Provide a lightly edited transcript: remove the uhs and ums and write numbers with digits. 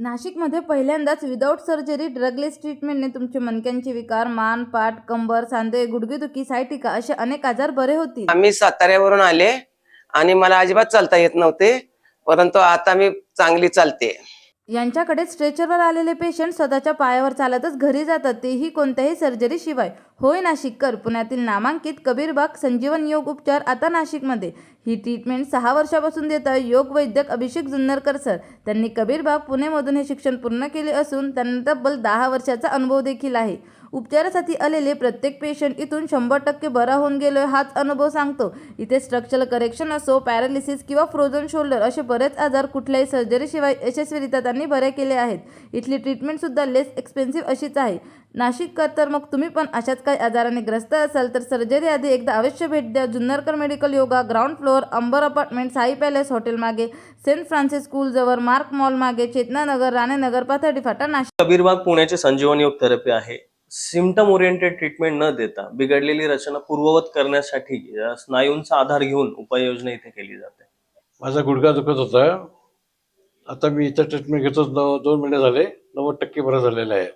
नाशिकमध्ये पहिल्यांदाच without surgery ड्रगलेस ट्रीटमेंटने तुमचे मणक्यांचे विकार, मान, पाठ, कंबर, सांधे, गुडघेदुखी, सायटिका असे अनेक आजार बरे होतील. आम्ही साताऱ्यावरून आले आणि मला अजिबात चालता येत नव्हते, परंतु आता मी चांगली चालते. यांच्याकडे स्ट्रेचरवर आलेले पेशंट स्वतःच्या पायावर चालतच घरी जातात, तेही कोणत्याही सर्जरी शिवाय. होय नाशिककर, पुण्यातील नामांकित कबीरबाग संजीवन योग उपचार आता नाशिकमध्ये. ही ट्रीटमेंट 6 वर्षापासून देत आहे योग वैद्यक अभिषेक जुन्नरकर सर. त्यांनी कबीरबाग पुणेमधून हे शिक्षण पूर्ण केले असून त्यांना तब्बल 10 वर्षाचा अनुभव देखील आहे. उपचारासाठी आलेले प्रत्येक पेशंट इथून 100% बरा होऊन गेलोय हाच अनुभव सांगतो. इथे स्ट्रक्चरल करेक्शन असो, पॅरालिसिस किंवा फ्रोझन शोल्डर असे बरेच आजार कुठल्याही सर्जरीशिवाय यशस्वीरित्या त्यांनी बरे केले आहेत. इथली ट्रीटमेंटसुद्धा लेस एक्सपेन्सिव्ह अशीच आहे. नाशिककर, तर मग तुम्ही पण अशाच काही आजाराने ग्रस्त असाल तर सर्जरी आधी एकदा अवश्य भेट द्या. Junnarkar medical yoga, ground floor, Ambar apartment, Sai palace hotel मागे, सेंट फ्रान्सिस स्कूल जवळ, मार्क मॉल मागे, चेतनानगर, राणेनगर, पाथर्डी फाटा, नाशिक. कबीरबाग पुण्याचे संजीवन योग थेरपी आहे. सिम्पटम ओरिएंटेड ट्रीटमेंट न देता बिघडलेली रचना पूर्ववत करण्यासाठी स्नायूंचा आधार घेऊन उपाययोजना इथे केली जाते. माझा गुडघा दुखत होता. आता मी इथं ट्रीटमेंट घेतो 2 महिने झाले, 90% बरं झालेलं आहे.